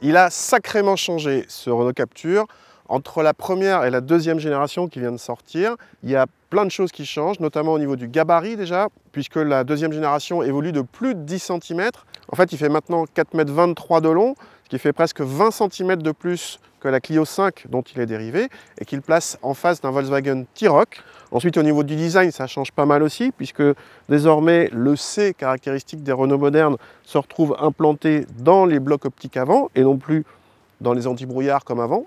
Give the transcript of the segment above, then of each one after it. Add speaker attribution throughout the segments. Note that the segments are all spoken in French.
Speaker 1: Il a sacrément changé ce Renault Captur. Entre la première et la deuxième génération qui vient de sortir, il y a plein de choses qui changent, notamment au niveau du gabarit déjà, puisque la deuxième génération évolue de plus de 10 cm. En fait, il fait maintenant 4,23 m de long, ce qui fait presque 20 cm de plus que la Clio 5 dont il est dérivé, et qu'il place en face d'un Volkswagen T-Roc. Ensuite, au niveau du design, ça change pas mal aussi, puisque désormais, le C caractéristique des Renault modernes se retrouve implanté dans les blocs optiques avant, et non plus dans les antibrouillards comme avant.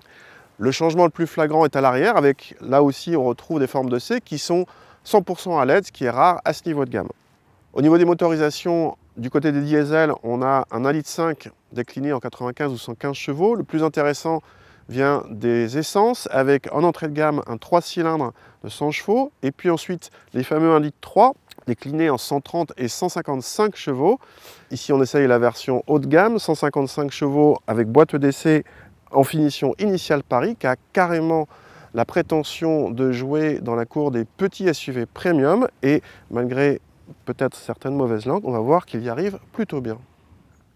Speaker 1: Le changement le plus flagrant est à l'arrière, avec là aussi on retrouve des formes de C qui sont 100% à LED, ce qui est rare à ce niveau de gamme. Au niveau des motorisations, du côté des diesels, on a un 1,5 litre décliné en 95 ou 115 chevaux. Le plus intéressant vient des essences, avec en entrée de gamme un 3 cylindres de 100 chevaux, et puis ensuite les fameux 1,3 litre déclinés en 130 et 155 chevaux. Ici on essaye la version haut de gamme, 155 chevaux avec boîte d'essai en finition initiale Paris, qui a carrément la prétention de jouer dans la cour des petits SUV premium, et malgré peut-être certaines mauvaises langues, on va voir qu'il y arrive plutôt bien.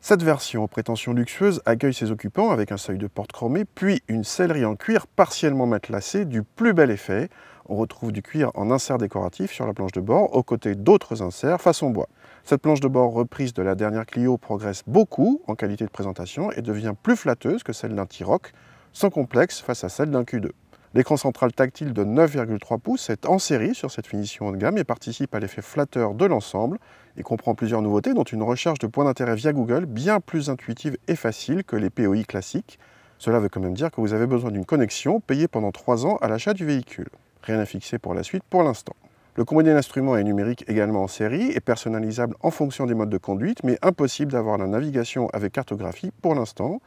Speaker 1: Cette version aux prétentions luxueuses accueille ses occupants avec un seuil de porte chromé, puis une sellerie en cuir partiellement matelassée du plus bel effet. On retrouve du cuir en insert décoratif sur la planche de bord, aux côtés d'autres inserts façon bois. Cette planche de bord reprise de la dernière Clio progresse beaucoup en qualité de présentation et devient plus flatteuse que celle d'un T-Roc, sans complexe face à celle d'un Q2. L'écran central tactile de 9,3 pouces est en série sur cette finition haut de gamme et participe à l'effet flatteur de l'ensemble. Il comprend plusieurs nouveautés, dont une recherche de points d'intérêt via Google bien plus intuitive et facile que les POI classiques. Cela veut quand même dire que vous avez besoin d'une connexion payée pendant 3 ans à l'achat du véhicule. Rien à fixer pour la suite pour l'instant. Le combiné d'instruments est numérique également en série et personnalisable en fonction des modes de conduite, mais impossible d'avoir la navigation avec cartographie pour l'instant.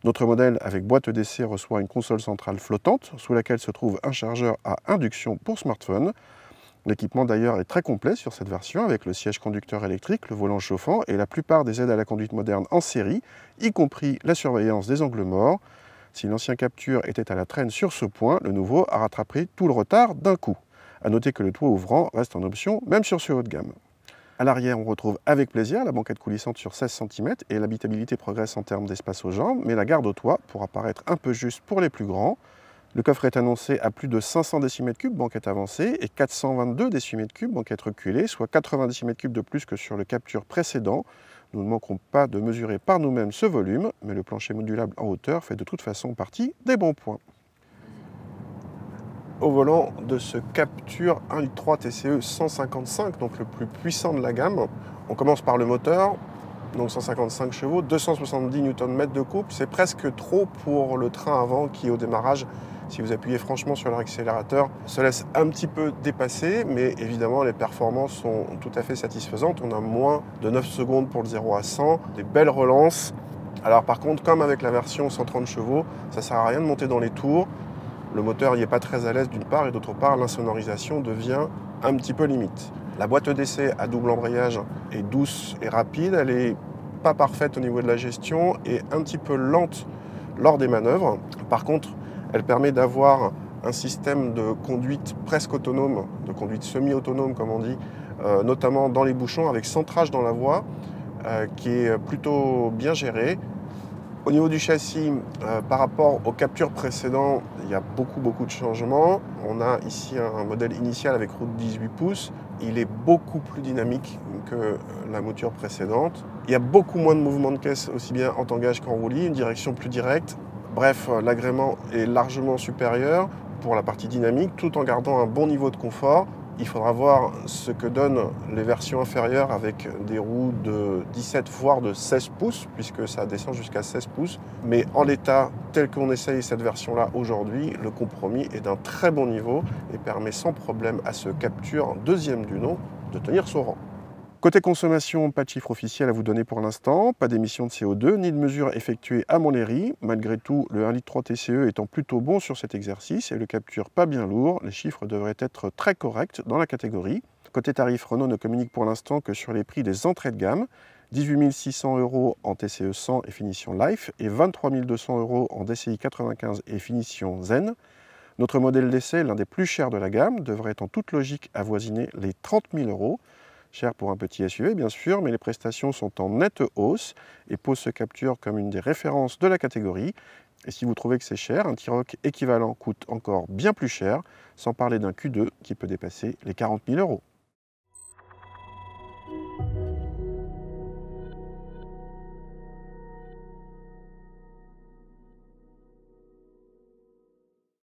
Speaker 1: Notre modèle avec boîte d'essai reçoit une console centrale flottante sous laquelle se trouve un chargeur à induction pour smartphone. L'équipement d'ailleurs est très complet sur cette version avec le siège conducteur électrique, le volant chauffant et la plupart des aides à la conduite moderne en série, y compris la surveillance des angles morts. Si l'ancien Captur était à la traîne sur ce point, le nouveau a rattrapé tout le retard d'un coup. A noter que le toit ouvrant reste en option, même sur ce haut de gamme. À l'arrière, on retrouve avec plaisir la banquette coulissante sur 16 cm et l'habitabilité progresse en termes d'espace aux jambes, mais la garde au toit pourra paraître un peu juste pour les plus grands. Le coffre est annoncé à plus de 500 décimètres cubes banquette avancée et 422 décimètres cubes banquette reculée, soit 80 décimètres cubes de plus que sur le Captur précédent. Nous ne manquerons pas de mesurer par nous-mêmes ce volume, mais le plancher modulable en hauteur fait de toute façon partie des bons points. Au volant de ce Captur 1,3 litre TCE 155, donc le plus puissant de la gamme. On commence par le moteur, donc 155 chevaux, 270 Nm de couple. C'est presque trop pour le train avant qui, au démarrage, si vous appuyez franchement sur l'accélérateur, se laisse un petit peu dépasser, mais évidemment les performances sont tout à fait satisfaisantes. On a moins de 9 secondes pour le 0 à 100, des belles relances. Alors par contre, comme avec la version 130 chevaux, ça ne sert à rien de monter dans les tours. Le moteur n'y est pas très à l'aise d'une part, et d'autre part, l'insonorisation devient un petit peu limite. La boîte d'essai à double embrayage est douce et rapide, elle n'est pas parfaite au niveau de la gestion et un petit peu lente lors des manœuvres. Par contre, elle permet d'avoir un système de conduite presque autonome, de conduite semi-autonome comme on dit, notamment dans les bouchons avec centrage dans la voie, qui est plutôt bien géré. Au niveau du châssis, par rapport au Captur précédent, il y a beaucoup de changements. On a ici un modèle initial avec roue de 18 pouces. Il est beaucoup plus dynamique que la mouture précédente. Il y a beaucoup moins de mouvements de caisse, aussi bien en tangage qu'en roulis, une direction plus directe. Bref, l'agrément est largement supérieur pour la partie dynamique, tout en gardant un bon niveau de confort. Il faudra voir ce que donnent les versions inférieures avec des roues de 17 voire de 16 pouces, puisque ça descend jusqu'à 16 pouces. Mais en l'état, tel qu'on essaye cette version-là aujourd'hui, le compromis est d'un très bon niveau et permet sans problème à ce Captur deuxième du nom de tenir son rang. Côté consommation, pas de chiffre officiel à vous donner pour l'instant, pas d'émissions de CO2 ni de mesures effectuées à Montlhéry. Malgré tout, le 1,3 litre TCE étant plutôt bon sur cet exercice et le Captur pas bien lourd, les chiffres devraient être très corrects dans la catégorie. Côté tarif, Renault ne communique pour l'instant que sur les prix des entrées de gamme, 18 600 € en TCE 100 et finition Life et 23 200 € en DCI 95 et finition Zen. Notre modèle d'essai, l'un des plus chers de la gamme, devrait en toute logique avoisiner les 30 000 €. Cher pour un petit SUV bien sûr, mais les prestations sont en nette hausse et posent ce capture comme une des références de la catégorie. Et si vous trouvez que c'est cher, un T-Roc équivalent coûte encore bien plus cher, sans parler d'un Q2 qui peut dépasser les 40 000 €.